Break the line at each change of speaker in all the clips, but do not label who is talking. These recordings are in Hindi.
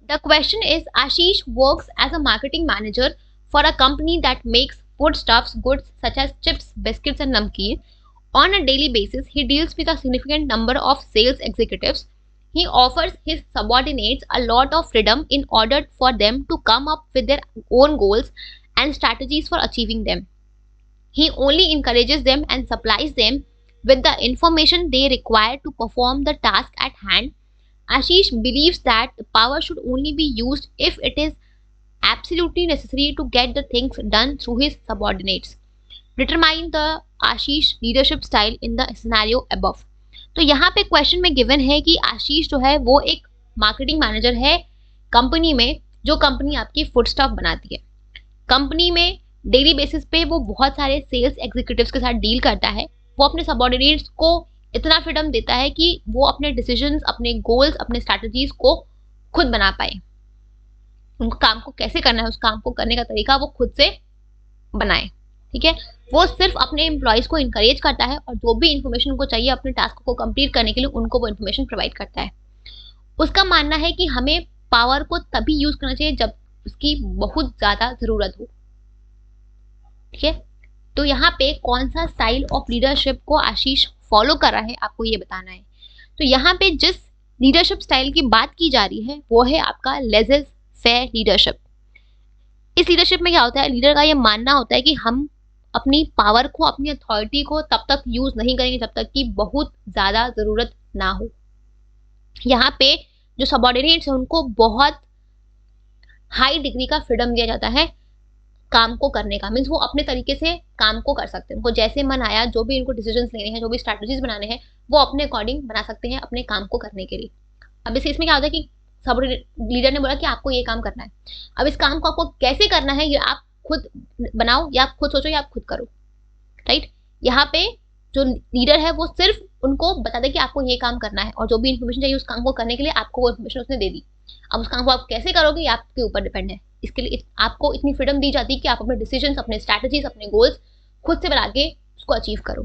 The question is, Ashish works as a marketing manager for a company that makes foodstuffs goods such as chips, biscuits, and namkeen. On a daily basis, he deals with a significant number of sales executives. He offers his subordinates a lot of freedom in order for them to come up with their own goals and strategies for achieving them. He only encourages them and supplies them with the information they require to perform the task at hand. Ashish believes that the power should only be used if it is absolutely necessary to get the things done through his subordinates. Determine the Ashish leadership style in the scenario above. तो यहाँ पे क्वेश्चन में गिवन है कि आशीष जो है वो एक मार्केटिंग मैनेजर है कंपनी में, जो कंपनी आपकी फूड स्टफ बनाती है। कंपनी में डेली बेसिस पे वो बहुत सारे सेल्स एग्जीक्यूटिव्स के साथ डील करता है। वो अपने सबऑर्डिनेट्स को इतना फ्रीडम देता है कि वो अपने डिसीजंस, अपने गोल्स, अपने स्ट्रैटेजीज को खुद बना पाए। उनको काम को कैसे करना है, उस काम को करने का तरीका वो खुद से बनाए। ठीक है, वो सिर्फ अपने एम्प्लॉयज को इंकरेज करता है और जो भी इंफॉर्मेशन उनको चाहिए अपने टास्क को कंप्लीट करने के लिए उनको वो इंफॉर्मेशन प्रोवाइड करता है। उसका मानना है कि हमें पावर को तभी यूज करना चाहिए जब उसकी बहुत ज्यादा जरूरत हो। ठीक है, तो यहाँ पे कौन सा स्टाइल ऑफ लीडरशिप को आशीष फॉलो कर रहा है आपको ये बताना है। तो यहाँ पे जिस लीडरशिप स्टाइल की बात की जा रही है वो है आपका लेज़र फेयर लीडरशिप। इस लीडरशिप में क्या होता है, लीडर का ये मानना होता है कि हम अपनी पावर को, अपनी अथॉरिटी को तब तक यूज नहीं करेंगे जब तक कि बहुत ज्यादा जरूरत ना हो। यहाँ पे जो सबऑर्डिनेट्स हैं उनको बहुत हाई डिग्री का फ्रीडम दिया जाता है काम को करने का। मीन्स वो अपने तरीके से काम को कर सकते हैं, उनको जैसे मन आया, जो भी इनको डिसीजंस लेने हैं, जो भी स्ट्रैटेजीज बनाने हैं, वो अपने अकॉर्डिंग बना सकते हैं अपने काम को करने के लिए। अब इस इसमें क्या होता है कि सब लीडर ने बोला कि आपको ये काम करना है। अब इस काम को आपको कैसे करना है ये आप खुद बनाओ, या आप खुद सोचो, या आप खुद करो। राइट, यहाँ पे जो लीडर है वो सिर्फ उनको बता दे कि आपको ये काम करना है और जो भी इन्फॉर्मेशन चाहिए उस काम को करने के लिए आपको वो इन्फॉर्मेशन उसने दे दी। अब उस काम को आप कैसे करोगे ये आपके ऊपर डिपेंड है। इसके लिए आपको इतनी फ्रीडम दी जाती है कि आप अपने डिसीजंस, अपने स्ट्रैटेजीज, अपने गोल्स खुद से बना के उसको अचीव करो।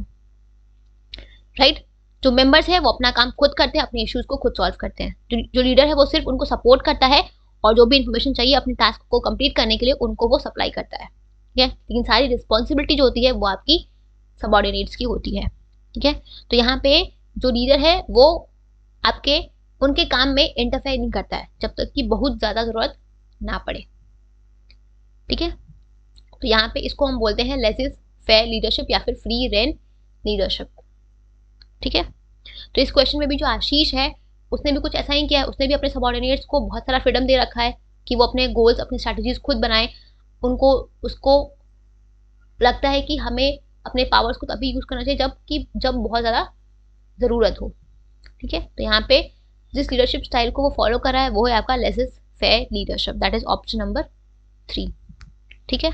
राइट, जो मेंबर्स है वो अपना काम खुद करते हैं, अपने इश्यूज को खुद सॉल्व करते हैं। जो लीडर है वो सिर्फ उनको सपोर्ट करता है और जो भी इन्फॉर्मेशन चाहिए अपने टास्क को कंप्लीट करने के लिए उनको वो सप्लाई करता है। ठीक है, लेकिन सारी रिस्पॉन्सिबिलिटी जो होती है वो आपकी सबऑर्डिनेट्स की होती है। ठीक है, तो यहाँ पे जो लीडर है वो आपके उनके काम में इंटरफेयर नहीं करता है जब तक कि बहुत ज्यादा जरूरत ना पड़े। ठीक है, तो यहाँ पे इसको हम बोलते हैं लेज़र फेयर लीडरशिप या फिर फ्री रेन लीडरशिप। ठीक है, तो इस क्वेश्चन में भी जो आशीष है उसने भी कुछ ऐसा ही किया है। उसने भी अपने सबऑर्डिनेट्स को बहुत सारा फ्रीडम दे रखा है कि वो अपने गोल्स, अपनी स्ट्रैटेजीज खुद बनाए। उसको लगता है कि हमें अपने पावर्स को तभी यूज करना चाहिए जब बहुत ज्यादा जरूरत हो। ठीक है, तो यहाँ पे जिस लीडरशिप स्टाइल को वो फॉलो कर रहा है वो है आपका laser fair leadership, that is option number 3। ठीक है।